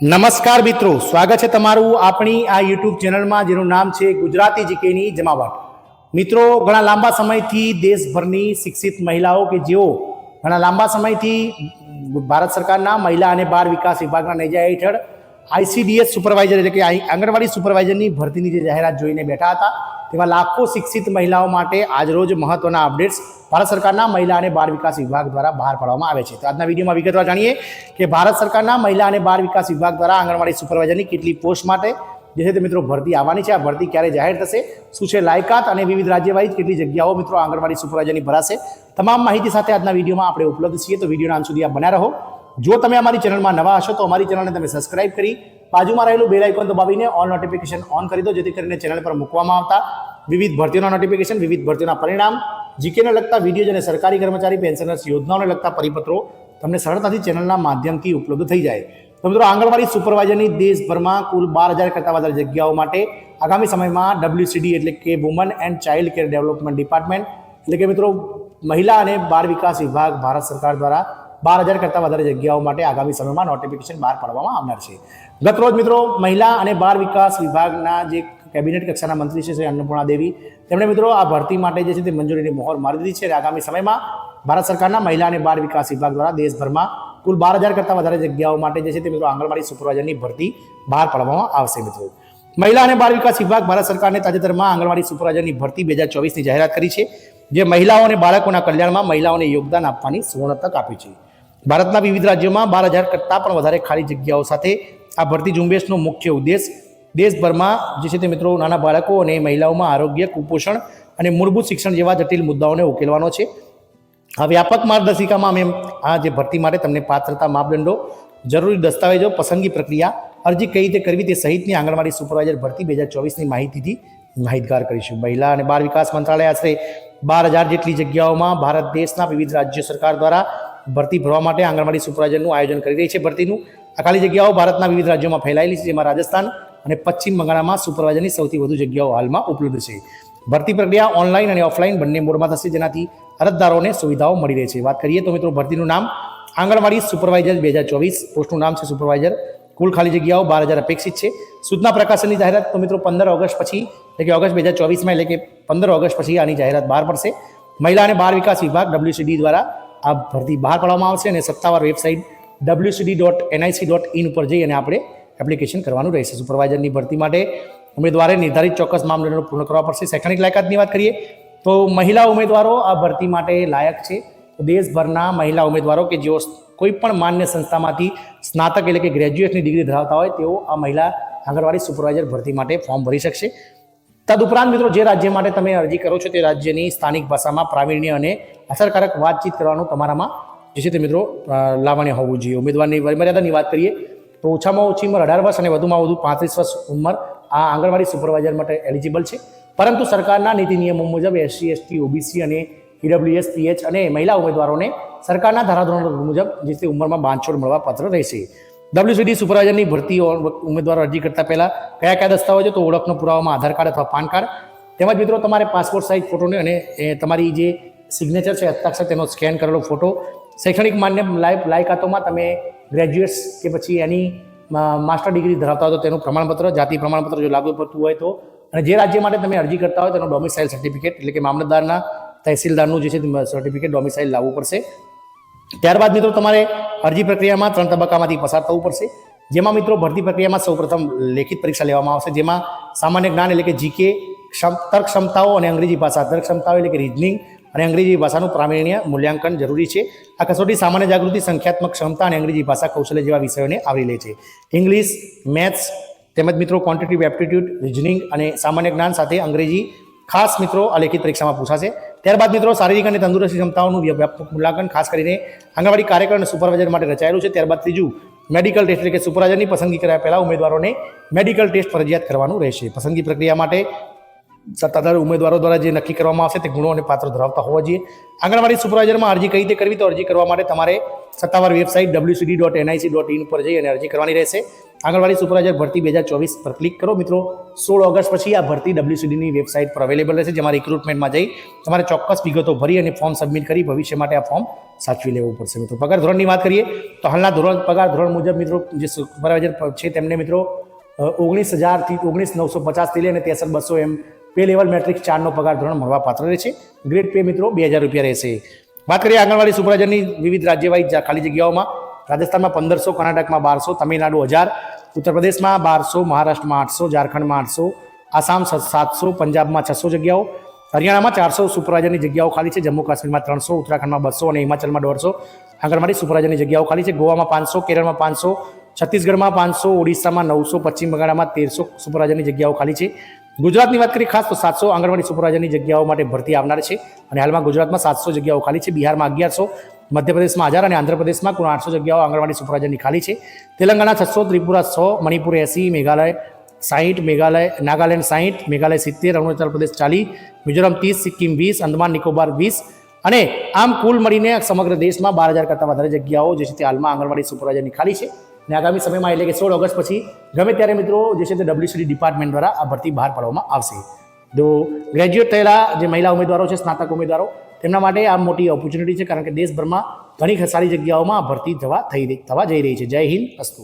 નમસ્કાર મિત્રો, સ્વાગત છે તમારું આપણી આ યુટ્યુબ ચેનલમાં જેનું નામ છે ગુજરાતી જીકેની જમાવટ. મિત્રો, ઘણા લાંબા સમયથી દેશભરની શિક્ષિત મહિલાઓ કે જેઓ ઘણા લાંબા સમયથી ભારત સરકારના મહિલા અને બાળ વિકાસ વિભાગના નેજા હેઠળ આઈસીડીએસ સુપરવાઇઝર એટલે કે આંગણવાડી સુપરવાઇઝરની ભરતીની જે જાહેરાત જોઈને બેઠા હતા, તેવા લાખો શિક્ષિત મહિલાઓ માટે આજરોજ મહત્વના અપડેટ્સ ભારત સરકારના મહિલા અને બાળ વિકાસ વિભાગ દ્વારા બહાર પાડવામાં આવે છે. તો આજના વિડીયોમાં વિગતવાર જાણીએ કે ભારત સરકારના મહિલા અને બાળ વિકાસ વિભાગ દ્વારા આંગણવાડી સુપરવાઇઝરની કેટલી પોસ્ટ માટે જે છે તે મિત્રો ભરતી આવવાની છે, આ ભરતી ક્યારે જાહેર થશે, શું છે લાયકાત અને વિવિધ રાજ્ય વાઇઝ કેટલી જગ્યાઓ મિત્રો આંગણવાડી સુપરવાઇઝરની ભરાશે, તમામ માહિતી સાથે આજના વિડીયોમાં આપણે ઉપલબ્ધ છીએ. તો વિડીયોના અંત સુધી આપ બન્યા રહો. જો તમે અમારી ચેનલમાં નવા હશો તો અમારી ચેનલને તમે સબસ્ક્રાઇબ કરી બાજુમાં રહેલું બેલ આઇકોન દબાવીને ઓલ નોટિફિકેશન ઓન કરી દો, જેથી કરીને ચેનલ પર મૂકવામાં આવતા વિવિધ ભરતીઓના નોટિફિકેશન, વિવિધ ભરતીઓના પરિણામ, જીકેને લગતા વિડીયો અને સરકારી કર્મચારી પેન્શનર્સ યોજનાઓને લગતા પરિપત્રો તમને સરળતાથી ચેનલના માધ્યમથી ઉપલબ્ધ થઈ જાય. તો મિત્રો, આંગણવાડી સુપરવાઇઝરની દેશભરમાં કુલ 12,000 કરતાં વધારે જગ્યાઓ માટે આગામી સમયમાં WCD એટલે કે woman and child care development department એટલે કે મિત્રો મહિલા અને બાળ વિકાસ વિભાગ ભારત સરકાર દ્વારા 12,000 કરતાં વધારે જગ્યાઓ માટે આગામી સમયમાં નોટિફિકેશન બહાર પાડવામાં આવનાર છે. ગત રોજ મિત્રો મહિલા અને બાળ વિકાસ વિભાગના જે કેબિનેટ કક્ષાના મંત્રી છે શ્રી અન્નપૂર્ણા દેવી, તેમણે મિત્રો આ ભરતી માટે જે છે તે મંજૂરીની મહોર મારી દીધી છે. આગામી સમયમાં ભારત સરકારના મહિલા અને બાળ વિકાસ વિભાગ દ્વારા દેશભરમાં કુલ 12,000 કરતાં વધારે જગ્યાઓ માટે જે છે તે મિત્રો આંગણવાડી સુપરવાઇઝરની ભરતી બહાર પાડવામાં આવશે. મિત્રો, મહિલા અને બાળ વિકાસ વિભાગ ભારત સરકારને તાજેતરમાં આંગણવાડી સુપરવાઇઝરની ભરતી 2024ની જાહેરાત કરી છે, જે મહિલાઓ અને બાળકોના કલ્યાણમાં મહિલાઓને યોગદાન આપવાની સુવર્ણ તક આપી છે. ભારતના વિવિધ રાજ્યોમાં 12,000 કરતાં પણ વધારે ખાલી જગ્યાઓ સાથે આ ભરતી ઝુંબેશનો મુખ્ય ઉદ્દેશ દેશભરમાં જે છે તે મિત્રો નાના બાળકો અને મહિલાઓમાં આરોગ્ય, કુપોષણ અને મૂળભૂત શિક્ષણ જેવા જટિલ મુદ્દાઓને ઉકેલવાનો છે. આ વ્યાપક માર્ગદર્શિકામાં અમે આ જે ભરતી માટે તમને પાત્રતા માપદંડો, જરૂરી દસ્તાવેજો, પસંદગી પ્રક્રિયા, અરજી કઈ રીતે કરવી તે સહિતની આંગણવાડી સુપરવાઇઝર ભરતી 2024ની માહિતીથી માહિતગાર કરીશું. મહિલા અને બાળ વિકાસ મંત્રાલય આશરે 12,000 જેટલી જગ્યાઓમાં ભારત દેશના વિવિધ રાજ્ય સરકાર દ્વારા ભરતી ભરવા માટે આંગણવાડી સુપરવાઇઝરનું આયોજન કરી રહી છે. ભરતીનું આ ખાલી જગ્યાઓ ભારતના વિવિધ રાજ્યોમાં ફેલાયેલી છે, જેમાં રાજસ્થાન અને પશ્ચિમ બંગાળમાં સુપરવાઇઝરની સૌથી વધુ જગ્યાઓ હાલમાં ઉપલબ્ધ છે. ભરતી પ્રક્રિયા ઓનલાઈન અને ઓફલાઈન બંને મોડમાં થશે, જેનાથી અરજદારોને સુવિધાઓ મળી રહે છે. વાત કરીએ તો મિત્રો ભરતીનું નામ આંગણવાડી સુપરવાઇઝર 2024, પોસ્ટનું નામ છે સુપરવાઇઝર. કુલ ખાલી જગ્યાઓ 12,000 અપેક્ષિત છે. સૂચના પ્રકાશનની જાહેરાત તો મિત્રો 15 ઓગસ્ટ પછી એટલે કે ઓગસ્ટ 2024માં એટલે કે 15 ઓગસ્ટ પછી આની જાહેરાત બહાર પડશે. મહિલા અને બાળ વિકાસ વિભાગ WCD દ્વારા આ ભરતી બહાર પાડવામાં આવશે અને સત્તાવાર વેબસાઇટ wcd.nic.in ઉપર જઈ અને આપણે એપ્લિકેશન કરવાનું રહેશે. સુપરવાઇઝરની ભરતી માટે ઉમેદવારે નિર્ધારિત ચોક્કસ માપદંડો પૂર્ણ કરવા પડશે. શૈક્ષણિક લાયકાતની વાત કરીએ તો મહિલા ઉમેદવારો આ ભરતી માટે લાયક છે. તો દેશભરના મહિલા ઉમેદવારો કે જેઓ કોઈ પણ માન્ય સંસ્થામાંથી સ્નાતક એટલે કે ગ્રેજ્યુએટની ડિગ્રી ધરાવતા હોય તેઓ આ મહિલા આંગણવાડી સુપરવાઇઝર ભરતી માટે ફોર્મ ભરી શકશે. તદુપરાંત મિત્રો જે રાજ્ય માટે તમે અરજી કરો છો તે રાજ્યની સ્થાનિક ભાષામાં પ્રાવીણ્ય અને અસરકારક વાતચીત કરવાનું તમારામાં જે છે તે મિત્રો લાવણ્ય હોવું જોઈએ. ઉમેદવારની વયમર્યાદાની વાત કરીએ તો ઓછામાં ઓછી ઉંમર 18 વર્ષ અને વધુમાં વધુ 35 વર્ષ ઉંમર આ આંગણવાડી સુપરવાઇઝર માટે એલિજિબલ છે. પરંતુ સરકારના નીતિ નિયમો મુજબ SC, ST, OBC અને EWS, PH અને મહિલા ઉમેદવારોને સરકારના ધારાધોરણો મુજબ જે તે ઉંમરમાં બાંધછોડ મળવા પાત્ર રહેશે. WCD સુપરવાઇઝરની ભરતી ઉમેદવારો અરજી કરતા પહેલા કયા કયા દસ્તાવેજો તો ઓળખનો પુરાવામાં આધાર કાર્ડ અથવા પાન કાર્ડ, તેમજ મિત્રો તમારે પાસપોર્ટ સાઇઝ ફોટોને અને તમારી જે સિગ્નેચર છે હસ્તાક્ષર તેનો સ્કેન કરેલો ફોટો, શૈક્ષણિક માન્ય લાયકાતોમાં તમે ગ્રેજ્યુએટ્સ કે પછી એની માસ્ટર ડિગ્રી ધરાવતા હોય તો તેનું પ્રમાણપત્ર, જાતિ પ્રમાણપત્ર જો લાગુ પડતું હોય તો, અને જે રાજ્ય માટે તમે અરજી કરતા હોય તેનો ડોમિસાઇલ સર્ટિફિકેટ એટલે કે મામલતદારના, તહેસીલદારનું જે છે સર્ટિફિકેટ ડોમિસાઇલ લાવવું પડશે. ત્યારબાદ મિત્રો તમારે અરજી પ્રક્રિયામાં 3 તબક્કામાંથી પસાર થવું પડશે, જેમાં મિત્રો ભરતી પ્રક્રિયામાં સૌપ્રથમ લેખિત પરીક્ષા લેવામાં આવશે, જેમાં સામાન્ય જ્ઞાન એટલે કે GK, તર્ક ક્ષમતાઓ અને અંગ્રેજી ભાષા, તર્ક ક્ષમતાઓ એટલે કે રીઝનિંગ અને અંગ્રેજી ભાષાનું પ્રાવીણ્ય મૂલ્યાંકન જરૂરી છે. આ કસોટી સામાન્ય જાગૃતિ, સંખ્યાત્મક ક્ષમતા અને અંગ્રેજી ભાષા કૌશલ્ય જેવા વિષયોને આવરી લે છે. ઇંગ્લિશ, મેથ્સ તેમજ મિત્રો ક્વોન્ટિટેટિવ એપ્ટિટ્યૂડ, રીઝનિંગ અને સામાન્ય જ્ઞાન સાથે અંગ્રેજી ખાસ મિત્રો આ લેખિત પરીક્ષામાં પૂછાશે. ત્યારબાદ મિત્રો શારીરિક અને તંદુરસ્તી ક્ષમતાઓનું વ્યાપક મૂલ્યાંકન ખાસ કરીને આંગણવાડી કાર્યકર અને સુપરવાઇઝર માટે રચાયેલું છે. ત્યારબાદ ત્રીજું મેડિકલ ટેસ્ટ એટલે કે સુપરવાઇઝરની પસંદગી કર્યા પહેલાં ઉમેદવારોને મેડિકલ ટેસ્ટ ફરજિયાત કરવાનું રહેશે. પસંદગી પ્રક્રિયા માટે સત્તાધાર ઉમેદવારો દ્વારા જે નક્કી કરવામાં આવશે તે ગુણો અને પાત્રો ધરાવતા હોવા જોઈએ. આંગણવાડી સુપરવાઇઝરમાં અરજી કઈ રીતે કરવી તો અરજી કરવા માટે તમારે સત્તાવાર વેબસાઇટ wcd.nic.in ઉપર જઈ અને અરજી કરવાની રહેશે. આંગણવાડી સુપરવાઇઝર ભરતી 2024 પર ક્લિક કરો મિત્રો. 16 ઓગસ્ટ પછી આ ભરતી WCDની વેબસાઇટ પર અવેલેબલ રહેશે, જેમાં રિક્રુટમેન્ટમાં જઈ તમારે ચોક્કસ વિગતો ભરી અને ફોર્મ સબમિટ કરી ભવિષ્ય માટે આ ફોર્મ સાચવી લેવું પડશે મિત્રો. પગાર ધોરણની વાત કરીએ તો હાલના પગાર ધોરણ મુજબ મિત્રો જે સુપરવાઇઝર છે તેમને મિત્રો 19,000 થી 19,950 થી લઈને 63,200 એમ પે લેવલ મેટ્રિક્સ 4નો પગાર ધોરણ મળવા પાત્ર રહેશે. ગ્રેડ પે મિત્રો 2,000 રૂપિયા રહેશે. વાત કરીએ આંગણવાડી સુપરવાઇઝરની વિવિધ રાજ્યવાઇઝ ખાલી જગ્યાઓમાં. રાજસ્થાનમાં 1,500, કર્ણાટકમાં 1,200, તમિલનાડુ 1,000, ઉત્તર પ્રદેશમાં 1,200, મહારાષ્ટ્રમાં 800, ઝારખંડમાં 800, આસામ 700, પંજાબમાં 600 જગ્યાઓ, હરિયાણામાં 400 સુપરવાઇઝરની જગ્યાઓ ખાલી છે, જમ્મુ કાશ્મીરમાં 300, ઉત્તરાખંડમાં 200 અને હિમાચલમાં 150 આંગણવાડી સુપરવાઇઝરની જગ્યાઓ ખાલી છે. ગોવામાં 500, કેરળમાં 500, છત્તીસગઢમાં 500, ઓડિશામાં 900, પશ્ચિમ બંગાળમાં 1300 સુપરવાઇઝરની જગ્યાઓ ખાલી છે. ગુજરાતની વાત કરીએ ખાસ તો 700 આંગણવાડી સુપરવાઇઝરની જગ્યાઓ માટે ભરતી આવનાર છે અને હાલમાં ગુજરાતમાં 700 જગ્યાઓ ખાલી છે. બિહારમાં 1100, મધ્યપ્રદેશમાં 1000 અને આંધ્રપ્રદેશમાં કુલ 800 જગ્યાઓ આંગણવાડી સુપરવાઇઝરની ખાલી છે. તેલંગાણા 600, ત્રિપુરા 100, મણિપુર 80, મેઘાલય 60, નાગાલેન્ડ 60, મેઘાલય 70, અરુણાચલ પ્રદેશ 40, મિઝોરમ 30, સિક્કિમ 20, અંદમાન નિકોબાર 20 અને આમ કુલ મળીને સમગ્ર દેશમાં 12,000 કરતાં વધારે જગ્યાઓ જે છે તે હાલમાં આંગણવાડી સુપરવાઇઝરની ખાલી છે. અને આગામી સમયમાં એટલે કે 16 ઓગસ્ટ પછી ગમે ત્યારે મિત્રો જે છે તે WCD ડિપાર્ટમેન્ટ દ્વારા આ ભરતી બહાર પાડવામાં આવશે. તો ગ્રેજ્યુએટ થયેલા જે મહિલા ઉમેદવારો છે, સ્નાતક ઉમેદવારો, તેમના માટે આ મોટી ઓપોર્ચ્યુનિટી છે, કારણ કે દેશભરમાં ઘણી સારી જગ્યાઓમાં ભરતી થવા જઈ રહી છે. જય હિન્દ, અસ્તુ.